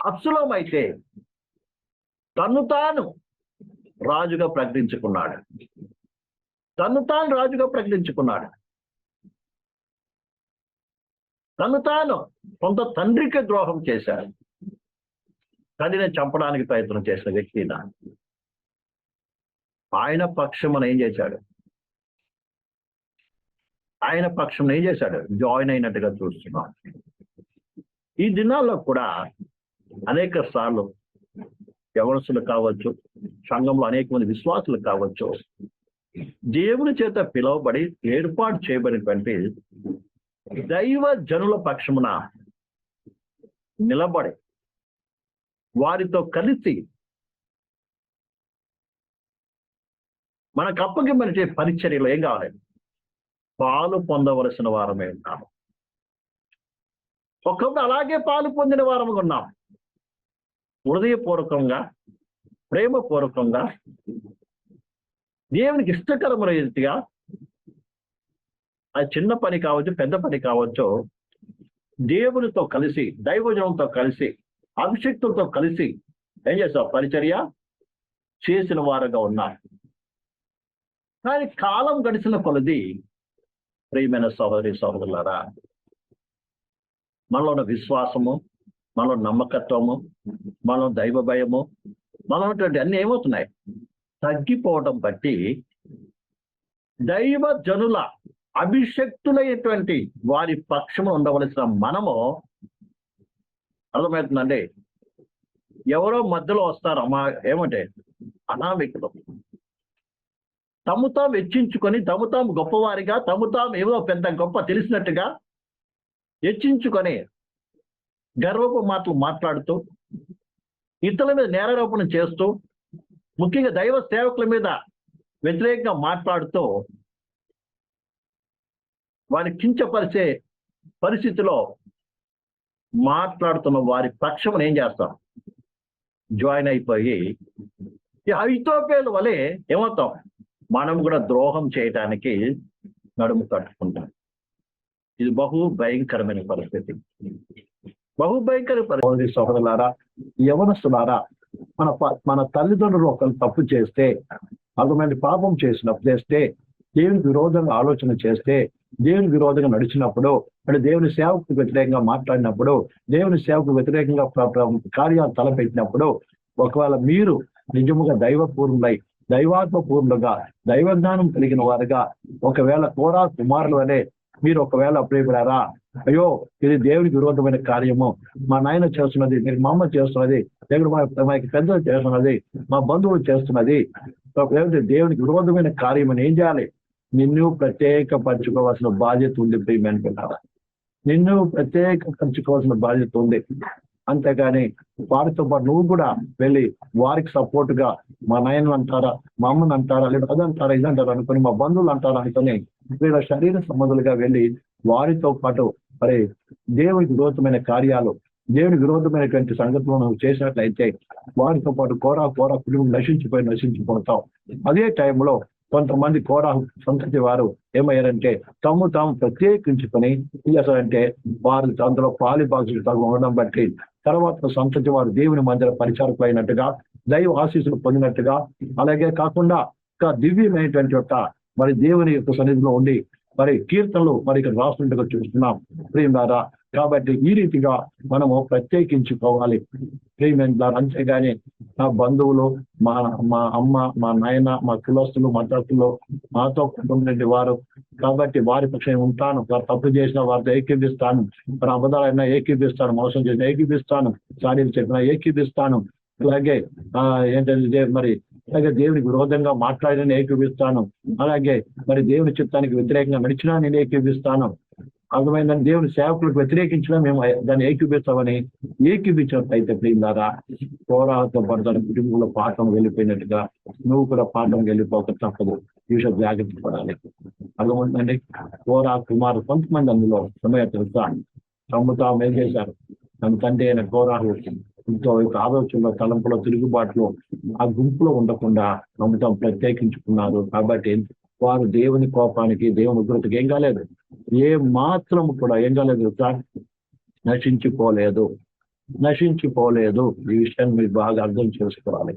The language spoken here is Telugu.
అబ్షాలోము అయితే తన్ను తాను రాజుగా ప్రకటించుకున్నాడు. తన్ను తాను రాజుగా ప్రకటించుకున్నాడు. తను తాను సొంత తండ్రికి ద్రోహం చేశాడు. తండ్రిని చంపడానికి ప్రయత్నం చేసిన వ్యక్తి ఆయన పక్షమున ఏం చేశాడు? ఆయన పక్షం ఏం చేశాడు? జాయిన్ అయినట్టుగా చూస్తున్నాం. ఈ దినాల్లో కూడా అనేక సార్లు యవనస్తులు కావచ్చు, సంఘంలో అనేక మంది విశ్వాసులు కావచ్చు, దేవుని చేత పిలువబడి ఏర్పాటు చేయబడినటువంటి దైవ జనుల పక్షమున నిలబడి వారితో కలిసి మనకు అప్పగించే పరిచర్యలో ఏం కావాలి? పాలు పొందవలసిన వారమే ఉన్నాము. ఒకప్పుడు అలాగే పాలు పొందిన వారముగా ఉన్నాం. హృదయపూర్వకంగా, ప్రేమపూర్వకంగా, దేవునికి ఇష్టకరమైన రీతిగా, అది చిన్న పని కావచ్చు, పెద్ద పని కావచ్చు, దేవునితో కలిసి, దైవజనంతో కలిసి, అభిషక్తులతో కలిసి ఏం చేస్తాం? పరిచర్య చేసిన వారుగా ఉన్నారు. కానీ కాలం గడిచిన కొలది ప్రియమైన సహోదరి సహోదరులారా, మనలో ఉన్న విశ్వాసము, మనలో నమ్మకత్వము, మనలో దైవ భయము, మనలో ఉన్నటువంటి అన్ని ఏమవుతున్నాయి? తగ్గిపోవడం బట్టి దైవ జనుల అభిషక్తులైనటువంటి వారి పక్షము ఉండవలసిన మనము, అర్థమవుతుందండి, ఎవరో మధ్యలో వస్తారు ఏమంటే అనామికులు, తము తాము హెచ్చించుకొని, తము తాము గొప్పవారిగా, తము తాము ఏదో పెద్ద గొప్ప తెలిసినట్టుగా హెచ్చించుకొని గర్వపు మాటలు మాట్లాడుతూ, ఇతరుల మీద నేరారోపణ చేస్తూ, ముఖ్యంగా దైవ సేవకుల మీద వ్యతిరేకంగా మాట్లాడుతూ వారిని కించపరిచే పరిస్థితిలో మాట్లాడుతున్న వారి పక్షం ఏం చేస్తాం? జాయిన్ అయిపోయి ఈ ఐతోపేలు వలె ఏమవుతాం? మనం కూడా ద్రోహం చేయడానికి నడుము కట్టుకుంటాం. ఇది బహు భయంకరమైన పరిస్థితి. బహు భయంకర పరిస్థితి. సోదరులారా, యవనస్తులారా, మన తల్లిదండ్రులు ఒకరు తప్పు చేస్తే, అటువంటి పాపం చేస్తే, దేవునికి విరోధంగా ఆలోచన చేస్తే, దేవునికి విరోధంగా నడిచినప్పుడు, అంటే దేవుని సేవకు వ్యతిరేకంగా మాట్లాడినప్పుడు, దేవుని సేవకు వ్యతిరేకంగా కార్యాలు తలపెట్టినప్పుడు, ఒకవేళ మీరు నిజముగా దైవపూర్ణులై, దైవాత్మ పూర్ణులుగా, దైవజ్ఞానం కలిగిన వారుగా, ఒకవేళ కోరా కుమారులు అనే మీరు ఒకవేళ ప్రియపడారా, అయ్యో ఇది దేవునికి విరోధమైన కార్యము, మా నాయన చేస్తున్నది, నేను మా అమ్మ చేస్తున్నది, దేవుడు మా పెద్దలు చేస్తున్నది, మా బంధువులు చేస్తున్నది, దేవునికి విరోధమైన కార్యం అని ఏం చేయాలి? నిన్ను ప్రత్యేకపరచుకోవాల్సిన బాధ్యత ఉంది. ప్రియమైనవారా, నిన్ను ప్రత్యేకపరచుకోవాల్సిన బాధ్యత ఉంది. అంతేగాని వారితో పాటు నువ్వు కూడా వెళ్ళి వారికి సపోర్ట్ గా మా నాయనలు అంటారా, మా అమ్మని అంటారా, లేదా అదంటారా, ఇదంటారా అనుకుని, మా బంధువులు అంటారా అనుకుని వీళ్ళ శరీర సంబంధులుగా వెళ్ళి వారితో పాటు మరి దేవునికి విరోధమైన కార్యాలు, దేవుని విరోధమైనటువంటి సంగతులను నువ్వు చేసినట్లయితే వారితో పాటు కోరా కుటుంబం నశించిపోతాం. అదే టైంలో కొంతమంది కోరా సంతతి వారు ఏమయ్యారంటే తాము ప్రత్యేకించుకొని ఏం చేస్తారంటే వారు అందులో పాలిబాక్సులు ఉండడం బట్టి తర్వాత సంతతి వారు దేవుని మందిర పరిచారకులు అయినట్టుగా, దైవ ఆశీస్సులు పొందినట్టుగా, అలాగే కాకుండా ఇంకా దివ్యమైనటువంటి యొక్క మరి దేవుని యొక్క సన్నిధిలో ఉండి మరి కీర్తనలు మరి ఇక్కడ రాస్తున్నట్టుగా చూస్తున్నాం ప్రియమారా. కాబట్టి ఈ రీతిగా మనము ప్రత్యేకించుకోవాలి ప్రియమైన. అంతేగాని నా బంధువులు, మా అమ్మ, మా నాయన, మా కులస్తులు, మద్దతులు, మాతో కుటుంబం వారు, కాబట్టి వారి పక్షం ఉంటాను. వారు తప్పు చేసిన వారితో ఏకీపిస్తాను, వారి అబద్ధాలైనా ఏకీపిస్తాను, మోసం చేసిన ఏకీపిస్తాను, సారీలు చెప్పినా ఏకీపిస్తాను, అలాగే ఏంటంటే మరి అలాగే దేవునికి విరోధంగా మాట్లాడిన ఏకీపిస్తాను, అలాగే మరి దేవుని చిత్తానికి వ్యతిరేకంగా నడిచినా నేను ఏకీపిస్తాను. అర్థమైందని దేవుని సేవకులకు వ్యతిరేకించినా మేము దాన్ని ఏకీపిస్తామని ఏకీపించినట్లయితే ప్రియులారా, కోరాతో పడతాను కుటుంబంలో పాఠం వెళ్ళిపోయినట్టుగా నువ్వు కూడా పాఠం వెళ్ళిపోక తప్పదు. ఈ విషయం జాగ్రత్త పడాలి. అర్థమవుతుందండి. కోరా కుమారు కొంతమంది అందులో సమయ తెలుసా తమ్ముతాం ఏం చేశారు? తన తండ్రి అయిన కోరాహు ఇంతో ఆలోచనలో, తలంపులో, తిరుగుబాటులో ఆ గుంపులో ఉండకుండా నమ్ముతాం ప్రత్యేకించుకున్నారు. కాబట్టి వారు దేవుని కోపానికి, దేవుని ఉగ్రతకి ఏం కాలేదు, ఏ మాత్రం కూడా ఏం కాలేదు, నశించుకోలేదు. నశించిపోలేదు. ఈ విషయాన్ని మీరు బాగా అర్థం చేసుకోవాలి.